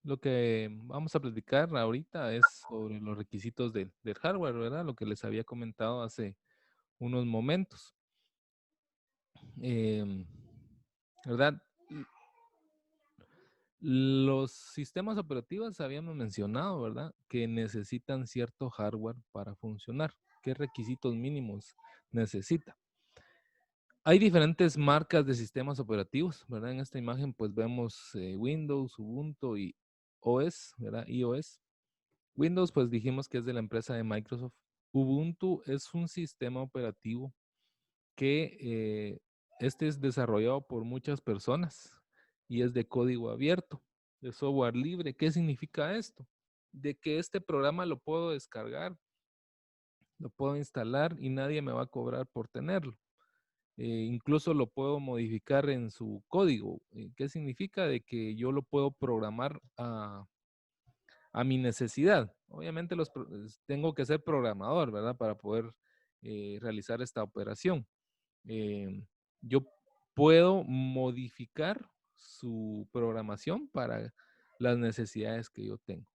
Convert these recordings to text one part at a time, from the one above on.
Lo que vamos a platicar ahorita es sobre los requisitos del hardware, ¿verdad? Lo que les había comentado hace unos momentos. Em, ¿Verdad? Los sistemas operativos habíamos mencionado, ¿verdad? Que necesitan cierto hardware para funcionar. ¿Qué requisitos mínimos necesita? Hay diferentes marcas de sistemas operativos, ¿verdad? En esta imagen pues vemos Windows, Ubuntu y OS, ¿verdad? iOS. Windows pues dijimos que es de la empresa de Microsoft. Ubuntu es un sistema operativo que este es desarrollado por muchas personas y es de código abierto, de software libre. ¿Qué significa esto? De que este programa lo puedo descargar, lo puedo instalar y nadie me va a cobrar por tenerlo. Incluso lo puedo modificar en su código. ¿Qué significa? De que yo lo puedo programar a mi necesidad. Obviamente tengo que ser programador, ¿verdad? Para poder realizar esta operación. Yo puedo modificar su programación para las necesidades que yo tengo.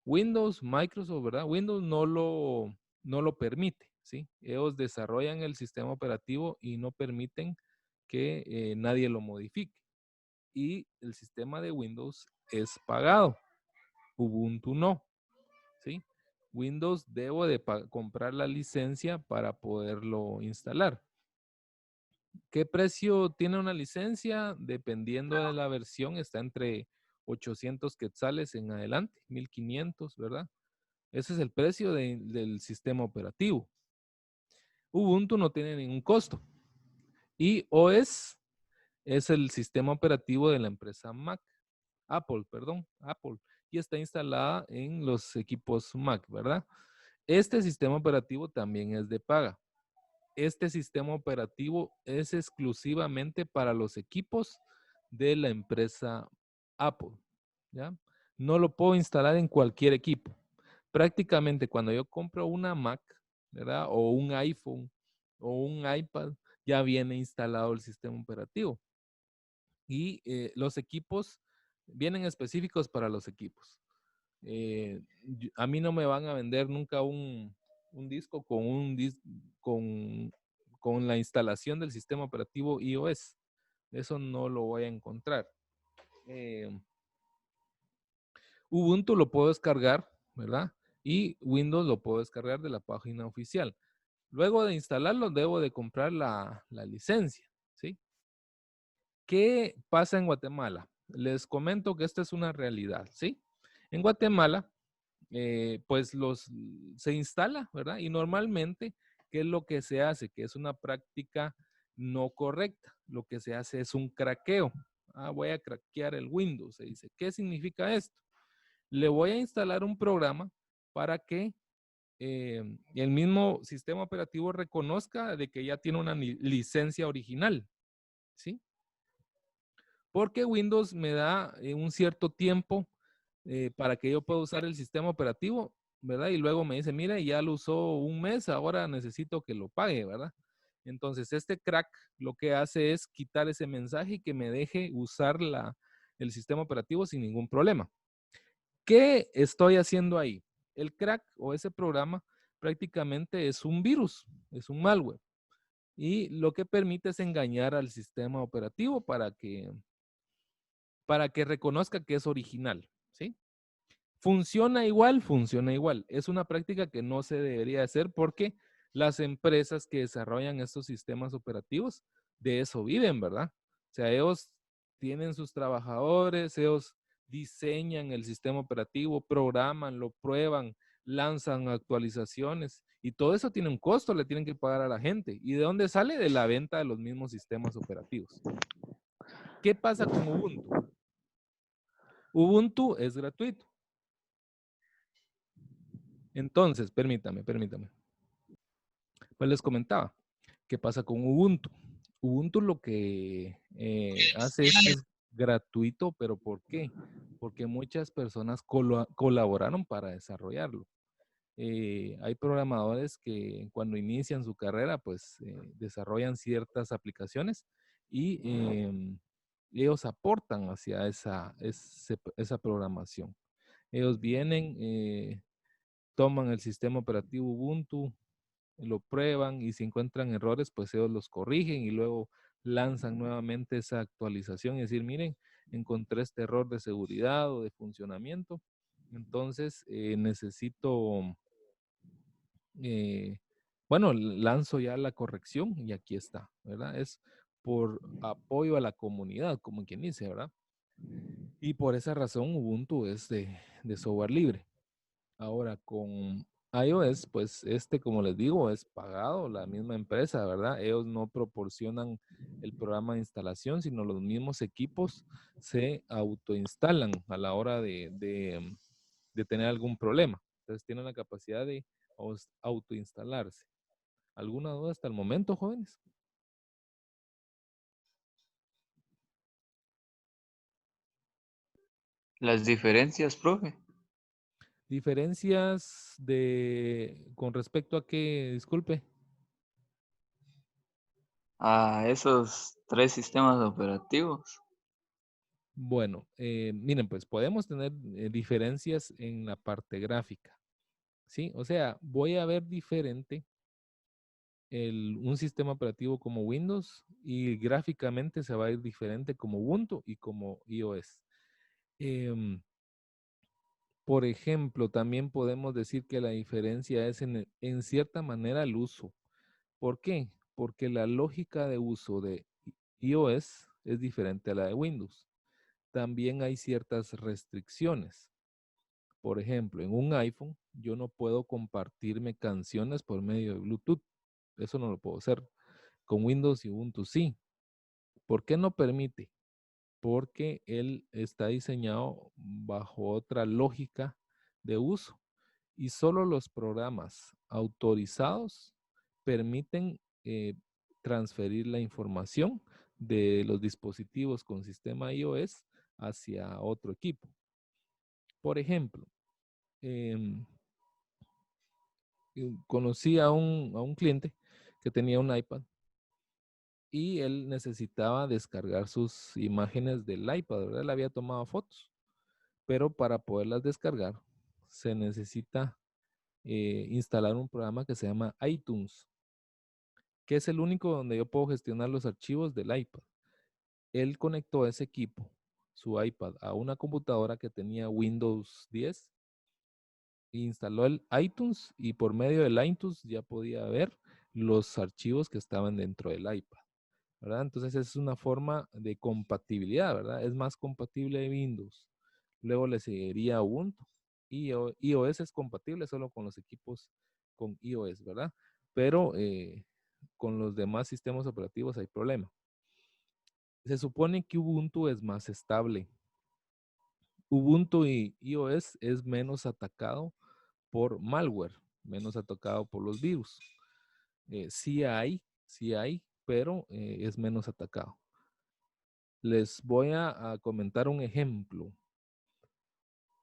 Windows, Microsoft, ¿verdad? Windows no lo permite, ¿sí? Ellos desarrollan el sistema operativo y no permiten que nadie lo modifique. Y el sistema de Windows es pagado, Ubuntu no, ¿sí? Windows debo de comprar la licencia para poderlo instalar. ¿Qué precio tiene una licencia? Dependiendo de la versión, está entre 800 quetzales en adelante, 1500, ¿verdad? Ese es el precio del sistema operativo. Ubuntu no tiene ningún costo. Y OS es el sistema operativo de la empresa Apple, perdón, Apple. Y está instalada en los equipos Mac, ¿verdad? Este sistema operativo también es de paga. Este sistema operativo es exclusivamente para los equipos de la empresa Apple, ¿ya? No lo puedo instalar en cualquier equipo. Prácticamente cuando yo compro una Mac, ¿verdad? O un iPhone o un iPad, ya viene instalado el sistema operativo. Y los equipos vienen específicos para los equipos. A mí no me van a vender nunca un disco con la instalación del sistema operativo iOS. Eso no lo voy a encontrar. Eh, Ubuntu lo puedo descargar, ¿verdad? Y Windows lo puedo descargar de la página oficial. Luego de instalarlo, debo de comprar la licencia, ¿sí? ¿Qué pasa en Guatemala? Les comento que esta es una realidad, ¿sí? En Guatemala, pues se instala, ¿verdad? Y normalmente, ¿qué es lo que se hace? Que es una práctica no correcta. Lo que se hace es un craqueo. Voy a craquear el Windows, se dice. ¿Qué significa esto? Le voy a instalar un programa para que el mismo sistema operativo reconozca de que ya tiene una licencia original, ¿sí? Porque Windows me da un cierto tiempo para que yo pueda usar el sistema operativo, ¿verdad? Y luego me dice, mira, ya lo usó un mes, ahora necesito que lo pague, ¿verdad? Entonces, este crack lo que hace es quitar ese mensaje y que me deje usar el sistema operativo sin ningún problema. ¿Qué estoy haciendo ahí? El crack o ese programa prácticamente es un virus, es un malware. Y lo que permite es engañar al sistema operativo para que reconozca que es original, ¿sí? Funciona igual, funciona igual. Es una práctica que no se debería hacer porque las empresas que desarrollan estos sistemas operativos de eso viven, ¿verdad? O sea, ellos tienen sus trabajadores, ellos diseñan el sistema operativo, programan, lo prueban, lanzan actualizaciones y todo eso tiene un costo, le tienen que pagar a la gente. ¿Y de dónde sale? De la venta de los mismos sistemas operativos. ¿Qué pasa con Ubuntu? Ubuntu es gratuito. Entonces, permítame. Pues les comentaba, ¿qué pasa con Ubuntu? Ubuntu lo que hace es que es gratuito, pero ¿por qué? Porque muchas personas colaboraron para desarrollarlo. Hay programadores que cuando inician su carrera, pues desarrollan ciertas aplicaciones y ellos aportan hacia esa programación. Ellos vienen, toman el sistema operativo Ubuntu, lo prueban y si encuentran errores, pues ellos los corrigen y luego lanzan nuevamente esa actualización y decir, miren, encontré este error de seguridad o de funcionamiento, entonces necesito, bueno, lanzo ya la corrección y aquí está, ¿verdad? Es por apoyo a la comunidad, como quien dice, ¿verdad? Y por esa razón Ubuntu es de software libre. Ahora con iOS, pues como les digo, es pagado la misma empresa, ¿verdad? Ellos no proporcionan el programa de instalación, sino los mismos equipos se autoinstalan a la hora de tener algún problema. Entonces tienen la capacidad de autoinstalarse. ¿Alguna duda hasta el momento, jóvenes? Las diferencias, profe. Diferencias con respecto a qué, disculpe. A esos tres sistemas operativos. Bueno, miren, pues podemos tener diferencias en la parte gráfica, ¿sí? O sea, voy a ver diferente un sistema operativo como Windows y gráficamente se va a ir diferente como Ubuntu y como iOS. Em, por ejemplo, también podemos decir que la diferencia es en cierta manera el uso. ¿Por qué? Porque la lógica de uso de iOS es diferente a la de Windows. También hay ciertas restricciones. Por ejemplo, en un iPhone yo no puedo compartirme canciones por medio de Bluetooth. Eso no lo puedo hacer. Con Windows y Ubuntu sí. ¿Por qué no permite? Porque él está diseñado bajo otra lógica de uso y solo los programas autorizados permiten transferir la información de los dispositivos con sistema iOS hacia otro equipo. Por ejemplo, em, conocí a un cliente que tenía un iPad y él necesitaba descargar sus imágenes del iPad, ¿verdad? Él había tomado fotos, pero para poderlas descargar se necesita instalar un programa que se llama iTunes, que es el único donde yo puedo gestionar los archivos del iPad. Él conectó ese equipo, su iPad, a una computadora que tenía Windows 10, instaló el iTunes y por medio del iTunes ya podía ver los archivos que estaban dentro del iPad, ¿verdad? Entonces es una forma de compatibilidad, ¿verdad? Es más compatible de Windows. Luego le seguiría Ubuntu. iOS es compatible solo con los equipos con iOS, ¿verdad? Pero con los demás sistemas operativos hay problema. Se supone que Ubuntu es más estable. Ubuntu y iOS es menos atacado por malware, menos atacado por los virus. Sí hay, pero es menos atacado. Les voy a comentar un ejemplo.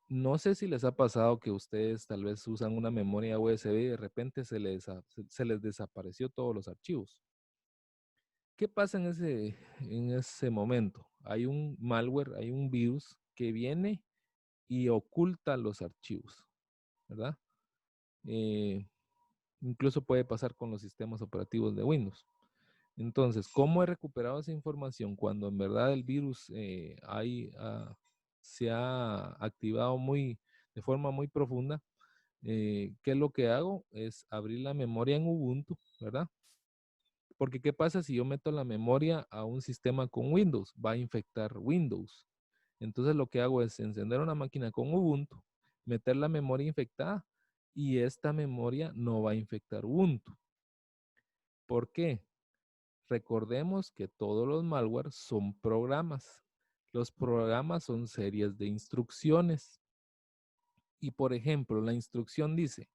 No sé si les ha pasado que ustedes tal vez usan una memoria USB y de repente se les desapareció todos los archivos. ¿Qué pasa en ese momento? Hay un malware, hay un virus que viene y oculta los archivos, ¿verdad? Eh, incluso puede pasar con los sistemas operativos de Windows. Entonces, ¿cómo he recuperado esa información cuando en verdad el virus se ha activado de forma muy profunda? ¿Qué es lo que hago? Es abrir la memoria en Ubuntu, ¿verdad? Porque ¿qué pasa si yo meto la memoria a un sistema con Windows? Va a infectar Windows. Entonces lo que hago es encender una máquina con Ubuntu, meter la memoria infectada y esta memoria no va a infectar Ubuntu. ¿Por qué? Recordemos que todos los malware son programas. Los programas son series de instrucciones. Y por ejemplo, la instrucción dice,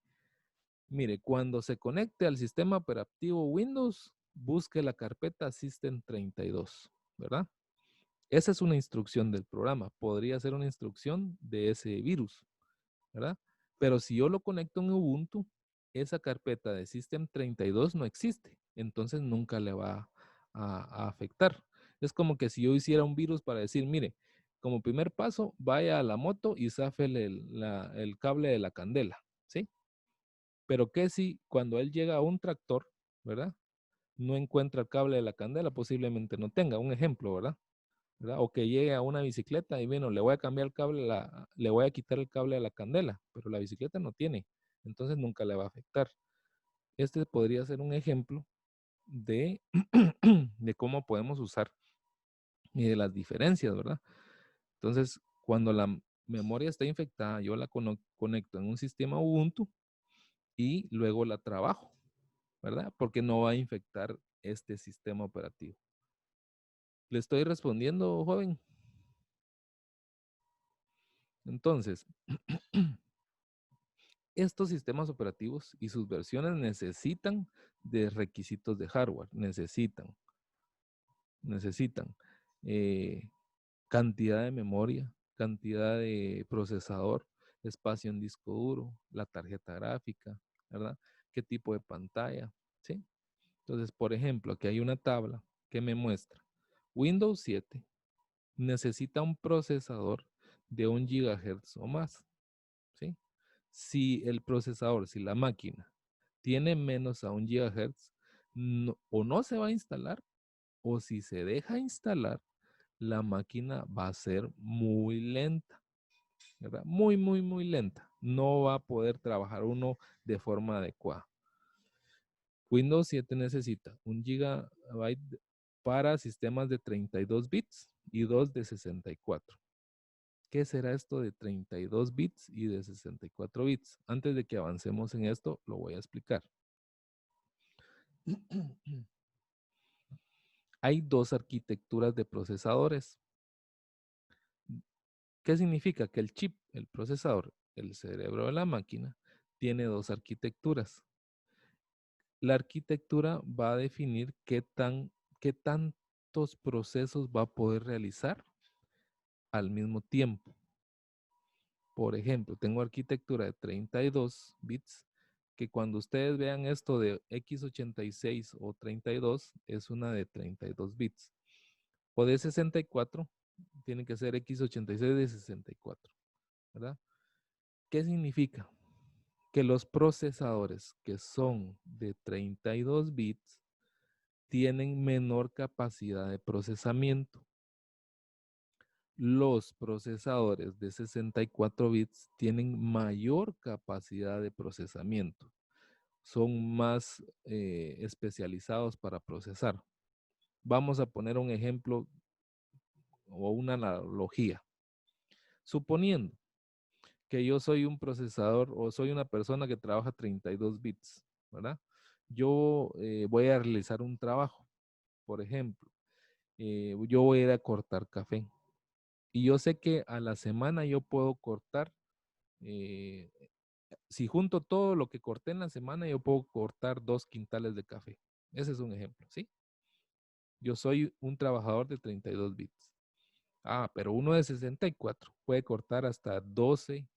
mire, cuando se conecte al sistema operativo Windows, busque la carpeta System32, ¿verdad? Esa es una instrucción del programa. Podría ser una instrucción de ese virus, ¿verdad? Pero si yo lo conecto en Ubuntu, esa carpeta de System32 no existe. Entonces nunca le va a afectar. Es como que si yo hiciera un virus para decir, mire, como primer paso, vaya a la moto y záfele el cable de la candela, ¿sí? Pero ¿qué si cuando él llega a un tractor, ¿verdad? No encuentra el cable de la candela, posiblemente no tenga, un ejemplo, ¿verdad? ¿Verdad? O que llegue a una bicicleta y bueno, le voy a cambiar el cable, le voy a quitar el cable a la candela, pero la bicicleta no tiene, entonces nunca le va a afectar. Este podría ser un ejemplo de, de cómo podemos usar y de las diferencias, ¿verdad? Entonces, cuando la memoria está infectada, yo la conecto en un sistema Ubuntu y luego la trabajo, ¿verdad? Porque no va a infectar este sistema operativo. ¿Le estoy respondiendo, joven? Entonces, estos sistemas operativos y sus versiones necesitan de requisitos de hardware, necesitan eh, cantidad de memoria, cantidad de procesador, espacio en disco duro, la tarjeta gráfica, ¿verdad? ¿Qué tipo de pantalla? ¿Sí? Entonces, por ejemplo, aquí hay una tabla que me muestra Windows 7 necesita un procesador de 1 GHz o más, ¿sí? Si el procesador, si la máquina tiene menos a 1 GHz, o no se va a instalar, o si se deja instalar, la máquina va a ser muy lenta, ¿verdad? Muy, muy, muy lenta. No va a poder trabajar uno de forma adecuada. Windows 7 necesita 1 GB para sistemas de 32 bits y 2 de 64. ¿Qué será esto de 32 bits y de 64 bits? Antes de que avancemos en esto, lo voy a explicar. Hay dos arquitecturas de procesadores. ¿Qué significa? Que el chip, el procesador, el cerebro de la máquina, tiene dos arquitecturas. La arquitectura va a definir qué tantos procesos va a poder realizar al mismo tiempo. Por ejemplo, tengo arquitectura de 32 bits, que cuando ustedes vean esto de x86 o 32, es una de 32 bits. O de 64, tiene que ser x86 de 64, ¿verdad? ¿Qué significa? Que los procesadores que son de 32 bits tienen menor capacidad de procesamiento. Los procesadores de 64 bits tienen mayor capacidad de procesamiento. Son más especializados para procesar. Vamos a poner un ejemplo o una analogía. Suponiendo que yo soy un procesador o soy una persona que trabaja 32 bits, ¿verdad? Yo voy a realizar un trabajo, por ejemplo, yo voy a ir a cortar café y yo sé que a la semana yo puedo cortar, eh, si junto todo lo que corté en la semana, yo puedo cortar 2 quintales de café. Ese es un ejemplo, ¿sí? Yo soy un trabajador de 32 bits. Ah, pero uno de 64 puede cortar hasta 12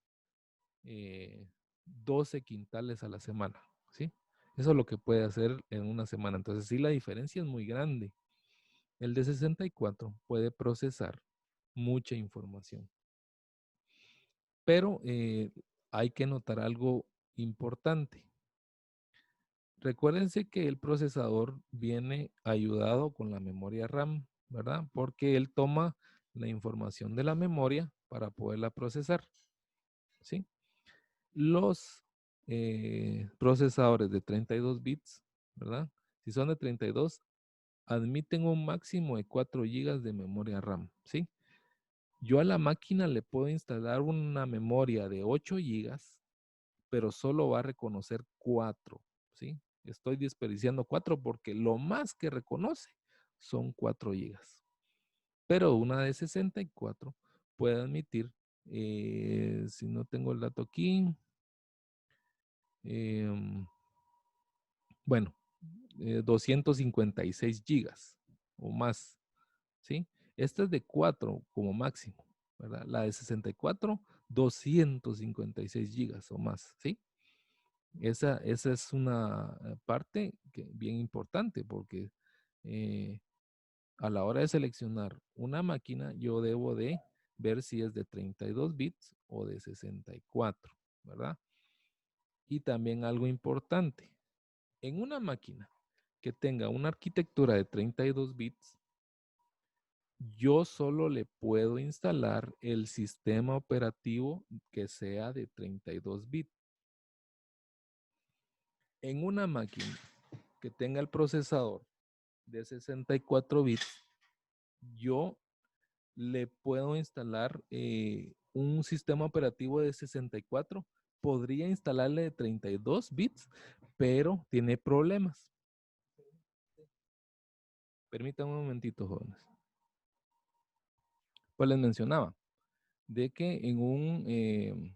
quintales a la semana, ¿sí? Eso es lo que puede hacer en una semana. Entonces, sí, la diferencia es muy grande. El de 64 puede procesar mucha información. Pero hay que notar algo importante. Recuérdense que el procesador viene ayudado con la memoria RAM, ¿verdad? Porque él toma la información de la memoria para poderla procesar, ¿sí? Los procesadores de 32 bits, ¿verdad? Si son de 32, admiten un máximo de 4 GB de memoria RAM, ¿sí? Yo a la máquina le puedo instalar una memoria de 8 gigas, pero solo va a reconocer 4, ¿sí? Estoy desperdiciando 4 porque lo más que reconoce son 4 gigas. Pero una de 64 puede admitir, si no tengo el dato aquí, em, bueno, 256 gigas o más, ¿sí? Esta es de 4 como máximo, ¿verdad? La de 64, 256 gigas o más, ¿sí? Esa es una parte bien importante porque a la hora de seleccionar una máquina, yo debo de ver si es de 32 bits o de 64, ¿verdad? Y también algo importante, en una máquina que tenga una arquitectura de 32 bits, yo solo le puedo instalar el sistema operativo que sea de 32 bits. En una máquina que tenga el procesador de 64 bits, yo le puedo instalar un sistema operativo de 64. Podría instalarle de 32 bits, pero tiene problemas. Permítanme un momentito, jóvenes. Pues les mencionaba de que en un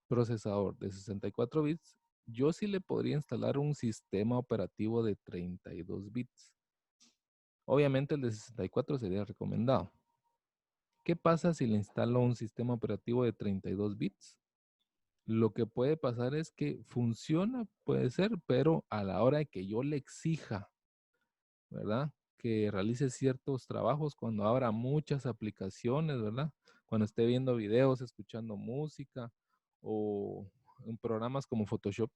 procesador de 64 bits, yo sí le podría instalar un sistema operativo de 32 bits. Obviamente el de 64 sería recomendado. ¿Qué pasa si le instalo un sistema operativo de 32 bits? Lo que puede pasar es que funciona, puede ser, pero a la hora de que yo le exija, ¿verdad? Que realice ciertos trabajos cuando abra muchas aplicaciones, ¿verdad? Cuando esté viendo videos, escuchando música o en programas como Photoshop,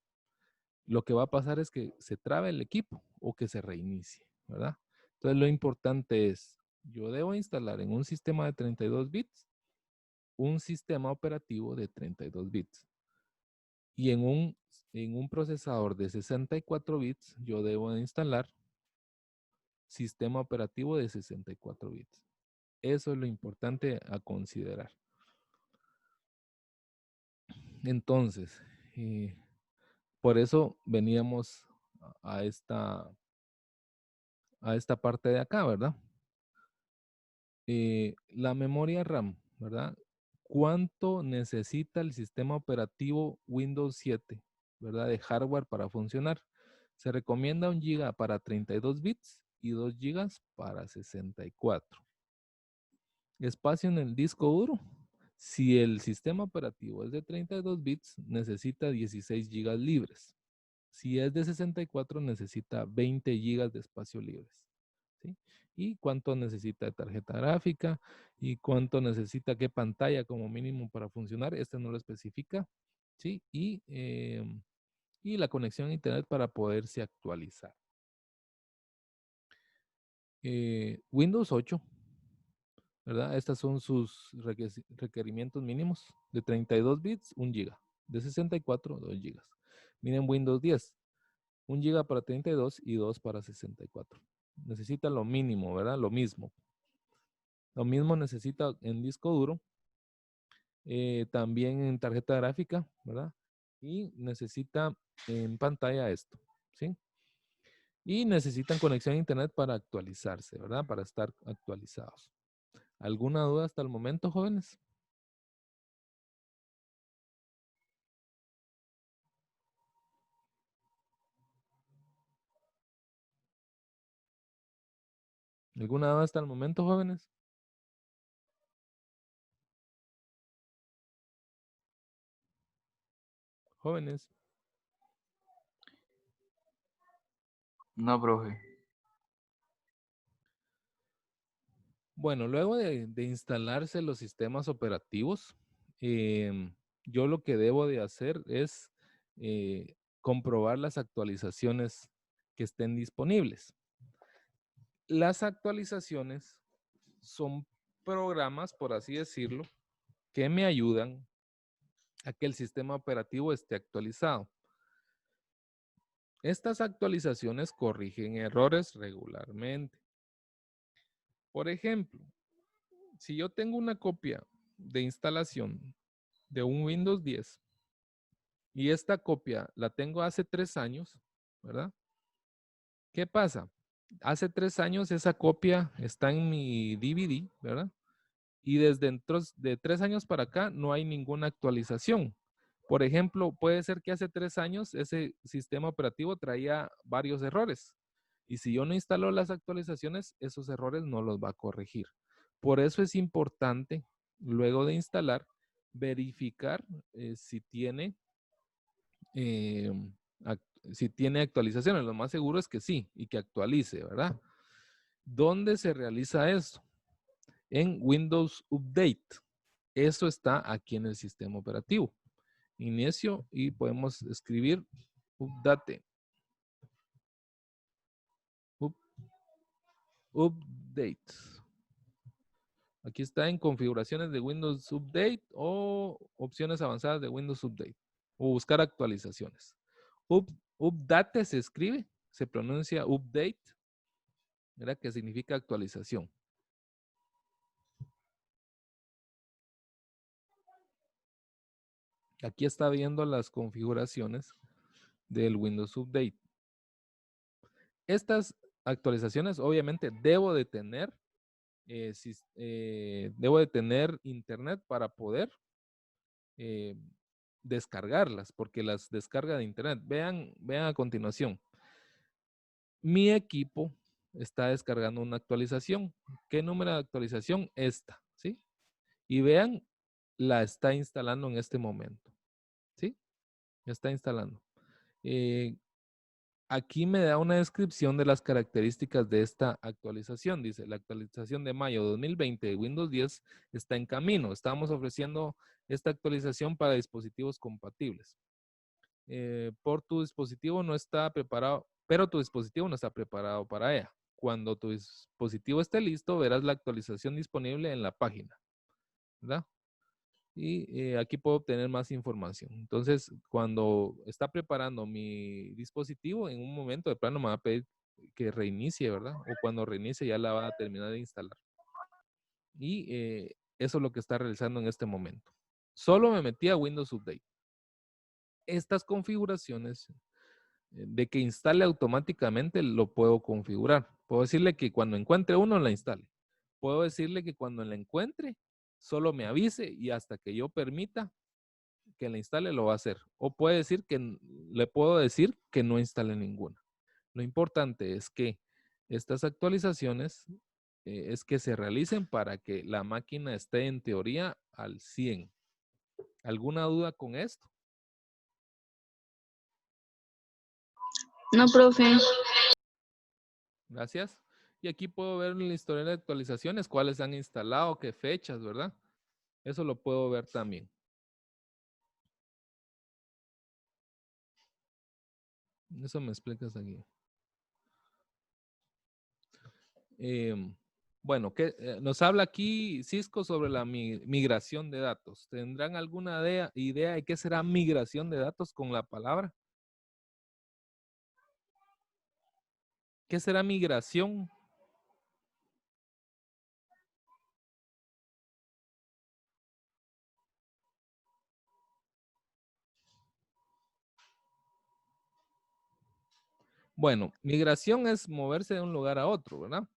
lo que va a pasar es que se trabe el equipo o que se reinicie, ¿verdad? Entonces lo importante es, yo debo instalar en un sistema de 32 bits un sistema operativo de 32 bits. Y en un procesador de 64 bits, yo debo de instalar sistema operativo de 64 bits. Eso es lo importante a considerar. Entonces, por eso veníamos a esta parte de acá, ¿verdad? La memoria RAM, ¿verdad? ¿Cuánto necesita el sistema operativo Windows 7, ¿verdad? De hardware para funcionar. Se recomienda 1 GB para 32 bits y 2 GB para 64. Espacio en el disco duro. Si el sistema operativo es de 32 bits, necesita 16 GB libres. Si es de 64, necesita 20 GB de espacio libres. ¿Sí? Y cuánto necesita de tarjeta gráfica y cuánto necesita, qué pantalla como mínimo para funcionar. Este no lo especifica. ¿Sí? Y la conexión a internet para poderse actualizar. Windows 8, ¿verdad? Estos son sus requerimientos mínimos. De 32 bits, 1 GB. De 64, 2 GB. Miren Windows 10. 1 GB para 32 y 2 para 64. Necesita lo mínimo, ¿verdad? Lo mismo. Lo mismo necesita en disco duro. También en tarjeta gráfica, ¿verdad? Y necesita en pantalla esto, ¿sí? Y necesitan conexión a internet para actualizarse, ¿verdad? Para estar actualizados. ¿Alguna duda hasta el momento, jóvenes? ¿Alguna duda hasta el momento, jóvenes? Jóvenes. No, profe. Bueno, luego de instalarse los sistemas operativos, yo lo que debo de hacer es comprobar las actualizaciones que estén disponibles. Las actualizaciones son programas, por así decirlo, que me ayudan a que el sistema operativo esté actualizado. Estas actualizaciones corrigen errores regularmente. Por ejemplo, si yo tengo una copia de instalación de un Windows 10 y esta copia la tengo hace 3 años, ¿verdad? ¿Qué pasa? Hace 3 años esa copia está en mi DVD, ¿verdad? Y desde dentro de 3 años para acá no hay ninguna actualización. Por ejemplo, puede ser que hace 3 años ese sistema operativo traía varios errores. Y si yo no instalo las actualizaciones, esos errores no los va a corregir. Por eso es importante, luego de instalar, verificar si tiene eh, si tiene actualizaciones. Lo más seguro es que sí y que actualice, ¿verdad? ¿Dónde se realiza esto? En Windows Update. Eso está aquí en el sistema operativo. Inicio y podemos escribir update. Update. Aquí está en configuraciones de Windows Update o opciones avanzadas de Windows Update. O buscar actualizaciones. Update se escribe, se pronuncia update. ¿Verdad? Que significa actualización. Aquí está viendo las configuraciones del Windows Update. Estas actualizaciones obviamente debo de tener internet para poder descargarlas, porque las descarga de internet. Vean a continuación. Mi equipo está descargando una actualización. ¿Qué número de actualización? Esta, ¿sí? Y vean, la está instalando en este momento, ¿sí? Ya está instalando. Aquí me da una descripción de las características de esta actualización. Dice, la actualización de mayo 2020 de Windows 10 está en camino. Estamos ofreciendo esta actualización para dispositivos compatibles. Por tu dispositivo no está preparado, pero tu dispositivo no está preparado para ella. Cuando tu dispositivo esté listo, verás la actualización disponible en la página, ¿verdad? Y aquí puedo obtener más información. Entonces, cuando está preparando mi dispositivo, en un momento de plano me va a pedir que reinicie, ¿verdad? O cuando reinicie ya la va a terminar de instalar. Y eso es lo que está realizando en este momento. Solo me metí a Windows Update. Estas configuraciones de que instale automáticamente lo puedo configurar. Puedo decirle que cuando encuentre uno la instale. Puedo decirle que cuando la encuentre solo me avise y hasta que yo permita que la instale lo va a hacer. O puede decir que le puedo decir que no instale ninguna. Lo importante es que estas actualizaciones es que se realicen para que la máquina esté en teoría al 100. ¿Alguna duda con esto? No, profe. Gracias. Y aquí puedo ver en la historia de actualizaciones cuáles han instalado, qué fechas, ¿verdad? Eso lo puedo ver también. Eso me explicas aquí. Bueno, nos habla aquí Cisco sobre la migración de datos. ¿Tendrán alguna idea de qué será migración de datos con la palabra? ¿Qué será migración? Bueno, migración es moverse de un lugar a otro, ¿verdad?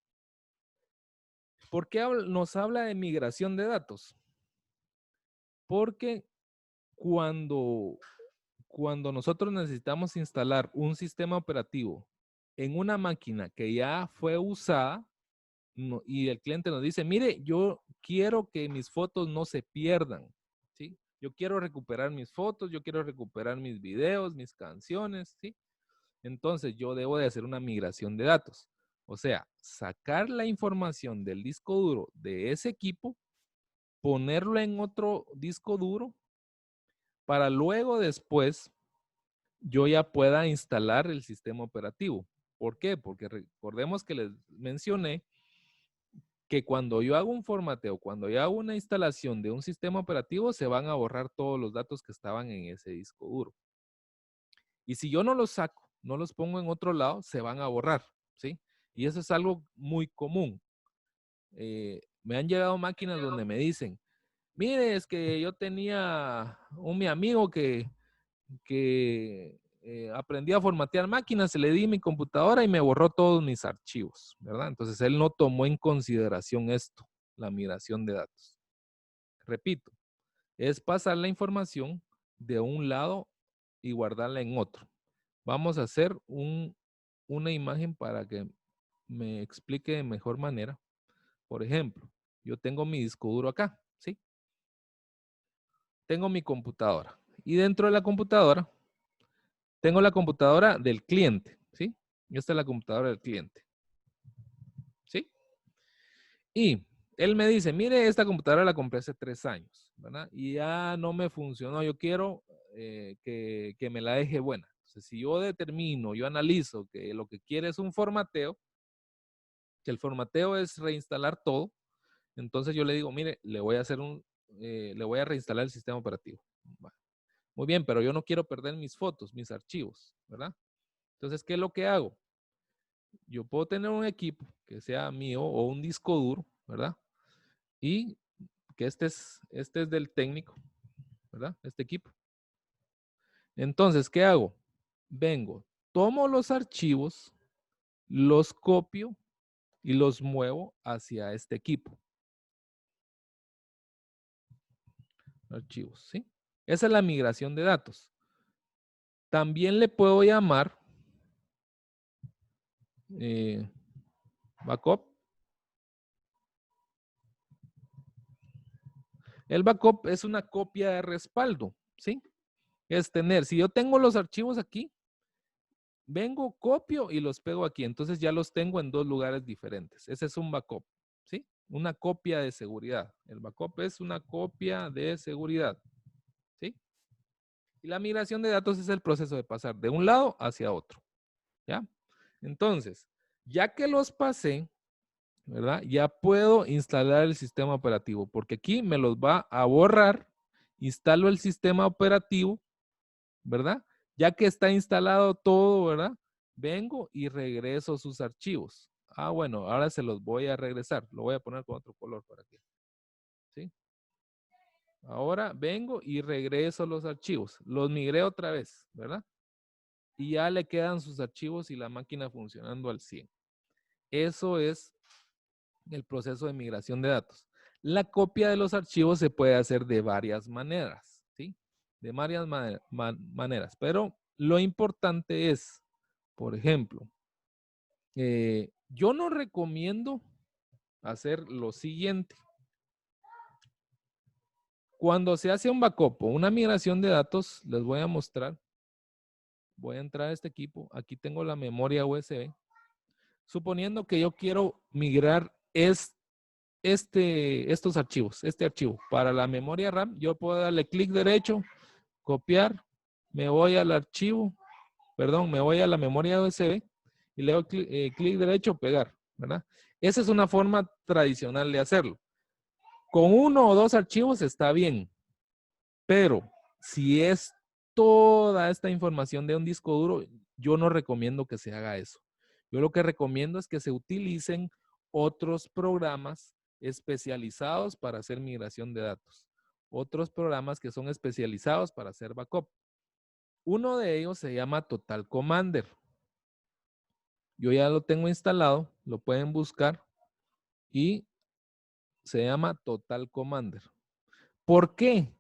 ¿Por qué nos habla de migración de datos? Porque cuando nosotros necesitamos instalar un sistema operativo en una máquina que ya fue usada y el cliente nos dice, mire, yo quiero que mis fotos no se pierdan, ¿sí? Yo quiero recuperar mis fotos, yo quiero recuperar mis videos, mis canciones, ¿sí? Entonces yo debo de hacer una migración de datos. O sea, sacar la información del disco duro de ese equipo, ponerlo en otro disco duro, para luego después yo ya pueda instalar el sistema operativo. ¿Por qué? Porque recordemos que les mencioné que cuando yo hago un formateo, cuando yo hago una instalación de un sistema operativo, se van a borrar todos los datos que estaban en ese disco duro. Y si yo no los saco, no los pongo en otro lado, se van a borrar, ¿sí? Y eso es algo muy común. Me han llegado máquinas donde me dicen, mire, es que yo tenía mi amigo que aprendí a formatear máquinas, se le di mi computadora y me borró todos mis archivos, ¿verdad? Entonces él no tomó en consideración esto, la migración de datos. Repito, es pasar la información de un lado y guardarla en otro. Vamos a hacer una imagen para que me explique de mejor manera. Por ejemplo, yo tengo mi disco duro acá, ¿sí? Tengo mi computadora y dentro de la computadora tengo la computadora del cliente, ¿sí? Esta es la computadora del cliente, ¿sí? Y él me dice, mire, esta computadora la compré hace 3 años, ¿verdad? Y ya no me funcionó. Yo quiero que me la deje buena. Entonces, si yo determino, yo analizo que lo que quiere es un formateo, que el formateo es reinstalar todo, entonces yo le digo, mire, le voy a hacer le voy a reinstalar el sistema operativo. Bueno, muy bien, pero yo no quiero perder mis fotos, mis archivos, ¿verdad? Entonces, ¿qué es lo que hago? Yo puedo tener un equipo que sea mío o un disco duro, ¿verdad? Y que este es del técnico, ¿verdad? Este equipo. Entonces, ¿qué hago? Vengo, tomo los archivos, los copio y los muevo hacia este equipo. Archivos, ¿sí? Esa es la migración de datos. También le puedo llamar backup. El backup es una copia de respaldo, ¿sí? Es tener, si yo tengo los archivos aquí, vengo, copio y los pego aquí. Entonces ya los tengo en 2 lugares diferentes. Ese es un backup, ¿sí? Una copia de seguridad. El backup es una copia de seguridad, ¿sí? Y la migración de datos es el proceso de pasar de un lado hacia otro, ¿ya? Entonces, ya que los pasé, ¿verdad? Ya puedo instalar el sistema operativo, porque aquí me los va a borrar. Instalo el sistema operativo, ¿verdad? Ya que está instalado todo, ¿verdad? Vengo y regreso sus archivos. Ah, bueno, ahora se los voy a regresar. Lo voy a poner con otro color para aquí. ¿Sí? Ahora vengo y regreso los archivos. Los migré otra vez, ¿verdad? Y ya le quedan sus archivos y la máquina funcionando al 100. Eso es el proceso de migración de datos. La copia de los archivos se puede hacer de varias maneras, ¿sí? De varias maneras. Pero lo importante es, por ejemplo, yo no recomiendo hacer lo siguiente. Cuando se hace un backup o una migración de datos, les voy a mostrar. Voy a entrar a este equipo. Aquí tengo la memoria USB. Suponiendo que yo quiero migrar estos archivos, este archivo para la memoria RAM, yo puedo darle clic derecho, copiar, me voy al archivo, perdón, me voy a la memoria USB y le doy clic derecho, pegar, ¿verdad? Esa es una forma tradicional de hacerlo. Con 1 o 2 archivos está bien, pero si es toda esta información de un disco duro, yo no recomiendo que se haga eso. Yo lo que recomiendo es que se utilicen otros programas especializados para hacer migración de datos. Otros programas que son especializados para hacer backup. Uno de ellos se llama Total Commander. Yo ya lo tengo instalado, lo pueden buscar y se llama Total Commander. ¿Por qué?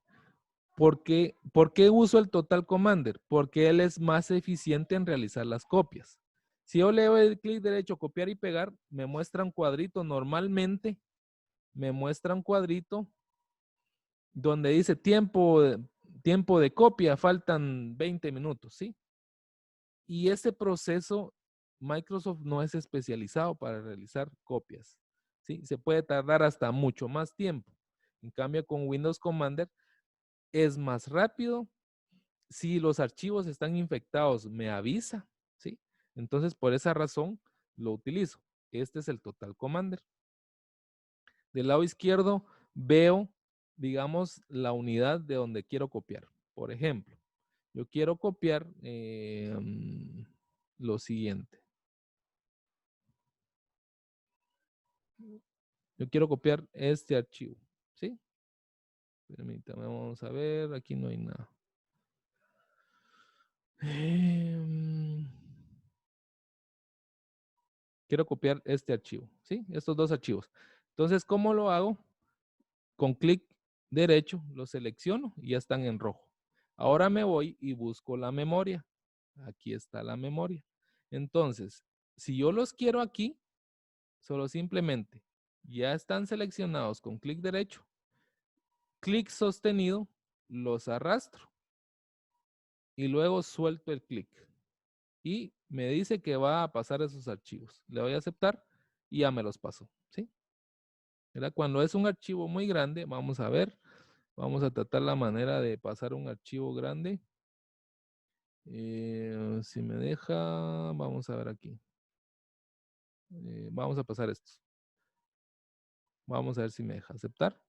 ¿Por qué uso el Total Commander? Porque él es más eficiente en realizar las copias. Si yo le doy el clic derecho, copiar y pegar, me muestra un cuadrito. Normalmente me muestra un cuadrito donde dice tiempo de copia, faltan 20 minutos, ¿sí? Y ese proceso, Microsoft no es especializado para realizar copias, ¿sí? Se puede tardar hasta mucho más tiempo. En cambio, con Windows Commander es más rápido. Si los archivos están infectados, me avisa, ¿sí? Entonces, por esa razón, lo utilizo. Este es el Total Commander. Del lado izquierdo veo, digamos, la unidad de donde quiero copiar. Por ejemplo, yo quiero copiar lo siguiente. Yo quiero copiar este archivo, ¿sí? Permítame, vamos a ver, aquí no hay nada. Quiero copiar este archivo, ¿sí? Estos 2 archivos. Entonces, ¿cómo lo hago? Con clic derecho lo selecciono y ya están en rojo. Ahora me voy y busco la memoria. Aquí está la memoria. Entonces, si yo los quiero aquí, solo simplemente ya están seleccionados con clic derecho, clic sostenido, los arrastro y luego suelto el clic. Y me dice que va a pasar esos archivos. Le doy a aceptar y ya me los pasó, ¿sí? ¿verdad? Cuando es un archivo muy grande, vamos a ver, vamos a tratar la manera de pasar un archivo grande. Si me deja, vamos a ver aquí. Vamos a pasar esto. Vamos a ver si me deja aceptar.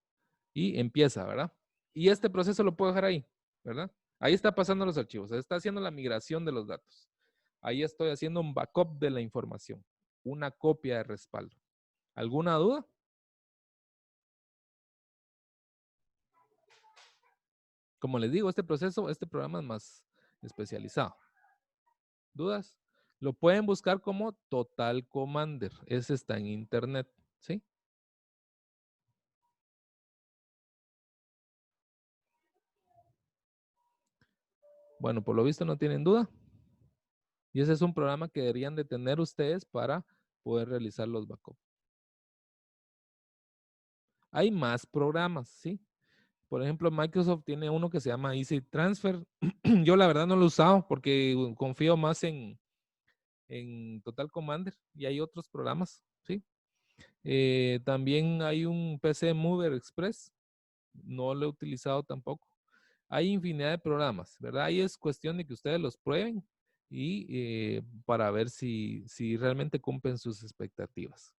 Y empieza, ¿verdad? Y este proceso lo puedo dejar ahí, ¿verdad? Ahí está pasando los archivos, está haciendo la migración de los datos. Ahí estoy haciendo un backup de la información, una copia de respaldo. ¿Alguna duda? Como les digo, este proceso, este programa es más especializado. ¿Dudas? Lo pueden buscar como Total Commander. Ese está en internet, ¿sí? Bueno, por lo visto no tienen duda. Y ese es un programa que deberían de tener ustedes para poder realizar los backups. Hay más programas, ¿sí? Por ejemplo, Microsoft tiene uno que se llama Easy Transfer. Yo la verdad no lo he usado porque confío más en Total Commander y hay otros programas, ¿sí? También hay un PC Mover Express. No lo he utilizado tampoco. Hay infinidad de programas, ¿verdad? Ahí es cuestión de que ustedes los prueben y para ver si realmente cumplen sus expectativas.